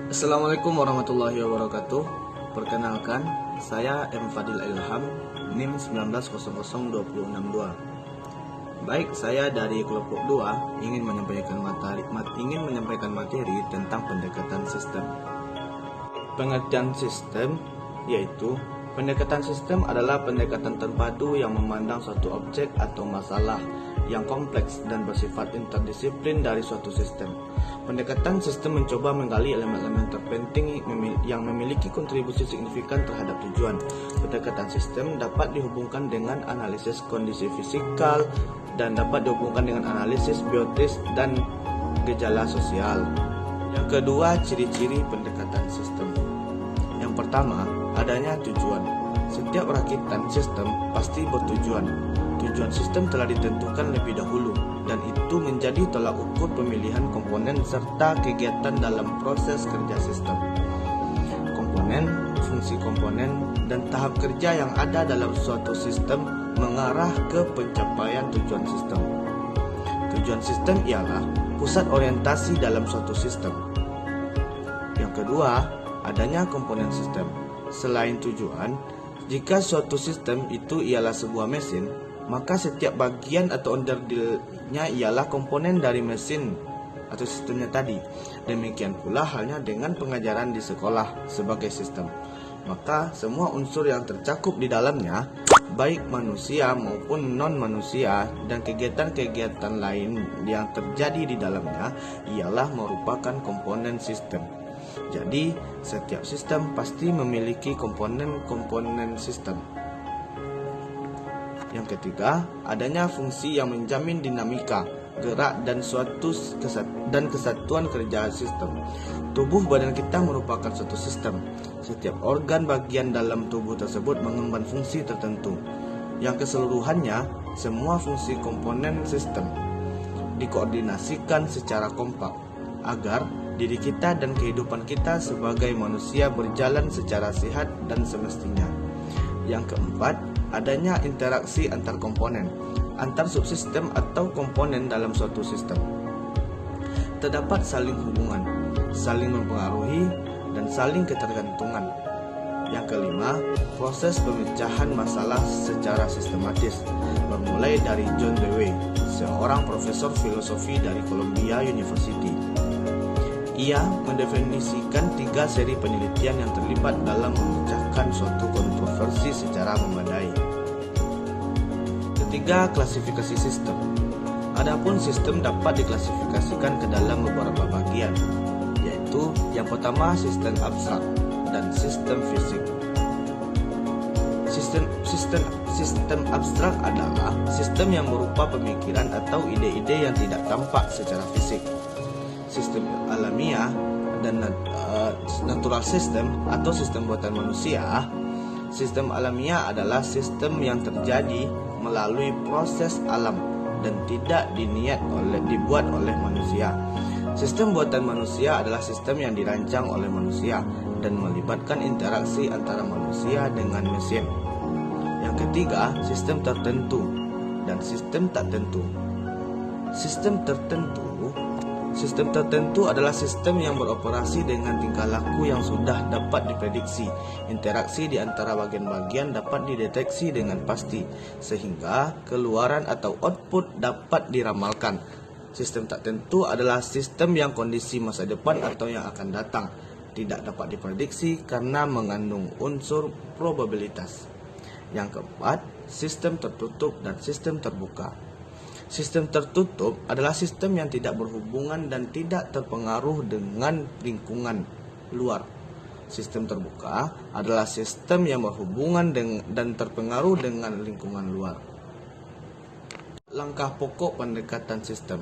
Assalamualaikum warahmatullahi wabarakatuh. Perkenalkan, saya M. Fadil Ilham, NIM 1900262. Baik, saya dari kelompok 2 ingin menyampaikan materi tentang pendekatan sistem. Pengertian sistem yaitu pendekatan sistem adalah pendekatan terpadu yang memandang suatu objek atau masalah yang kompleks dan bersifat interdisiplin dari suatu sistem. Pendekatan sistem mencoba menggali elemen-elemen terpenting yang memiliki kontribusi signifikan terhadap tujuan. Pendekatan sistem dapat dihubungkan dengan analisis kondisi fisikal dan dapat dihubungkan dengan analisis biotis dan gejala sosial. Yang kedua, ciri-ciri pendekatan sistem. Yang pertama, adanya tujuan. Setiap rakitan sistem pasti bertujuan. Tujuan sistem telah ditentukan lebih dahulu dan itu menjadi tolak ukur pemilihan komponen serta kegiatan dalam proses kerja sistem. Komponen, fungsi komponen, dan tahap kerja yang ada dalam suatu sistem mengarah ke pencapaian tujuan sistem. Tujuan sistem ialah pusat orientasi dalam suatu sistem. Yang kedua, adanya komponen sistem. Selain tujuan, jika suatu sistem itu ialah sebuah mesin, maka setiap bagian atau onderdilnya ialah komponen dari mesin atau sistemnya tadi. Demikian pula halnya dengan pengajaran di sekolah sebagai sistem. Maka semua unsur yang tercakup di dalamnya, baik manusia maupun non-manusia dan kegiatan-kegiatan lain yang terjadi di dalamnya ialah merupakan komponen sistem. Jadi, setiap sistem pasti memiliki komponen-komponen sistem. Yang ketiga, adanya fungsi yang menjamin dinamika, gerak, dan kesatuan kerja sistem. Tubuh badan kita merupakan suatu sistem. Setiap organ bagian dalam tubuh tersebut mengemban fungsi tertentu. Yang keseluruhannya, semua fungsi komponen sistem dikoordinasikan secara kompak agar diri kita dan kehidupan kita sebagai manusia berjalan secara sehat dan semestinya. Yang keempat, adanya interaksi antar komponen, antar subsistem atau komponen dalam suatu sistem. Terdapat saling hubungan, saling mempengaruhi, dan saling ketergantungan. Yang kelima, proses pemecahan masalah secara sistematis, bermulai dari John Dewey, seorang profesor filosofi dari Columbia University. Ia mendefinisikan 3 seri penelitian yang terlibat dalam memecahkan suatu kontroversi secara memadai. Ketiga, klasifikasi sistem. Adapun sistem dapat diklasifikasikan ke dalam beberapa bagian, yaitu yang pertama sistem abstrak dan sistem fisik. Sistem abstrak adalah sistem yang berupa pemikiran atau ide-ide yang tidak tampak secara fisik. Sistem alamiah dan natural system atau sistem buatan manusia. Sistem alamiah adalah sistem yang terjadi melalui proses alam dan tidak dibuat oleh manusia. Sistem buatan manusia adalah sistem yang dirancang oleh manusia dan melibatkan interaksi antara manusia dengan mesin. Yang ketiga, sistem tertentu dan sistem tak tentu. Sistem tertentu adalah sistem yang beroperasi dengan tingkah laku yang sudah dapat diprediksi. Interaksi di antara bagian-bagian dapat dideteksi dengan pasti, sehingga keluaran atau output dapat diramalkan. Sistem tak tentu adalah sistem yang kondisi masa depan atau yang akan datang tidak dapat diprediksi karena mengandung unsur probabilitas. Yang keempat, sistem tertutup dan sistem terbuka. Sistem tertutup adalah sistem yang tidak berhubungan dan tidak terpengaruh dengan lingkungan luar. Sistem terbuka adalah sistem yang berhubungan dan terpengaruh dengan lingkungan luar. Langkah pokok pendekatan sistem.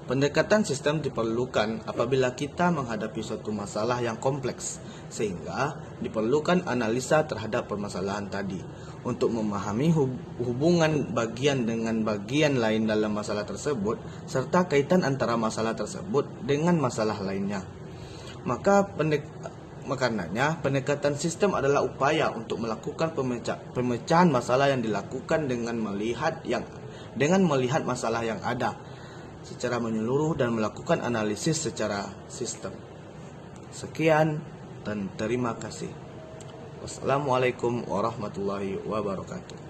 Pendekatan sistem diperlukan apabila kita menghadapi suatu masalah yang kompleks, sehingga diperlukan analisa terhadap permasalahan tadi untuk memahami hubungan bagian dengan bagian lain dalam masalah tersebut, serta kaitan antara masalah tersebut dengan masalah lainnya. Makanya pendekatan sistem adalah upaya untuk melakukan pemecahan masalah yang dilakukan dengan melihat masalah yang ada secara menyeluruh dan melakukan analisis secara sistem. Sekian dan terima kasih. Wassalamualaikum warahmatullahi wabarakatuh.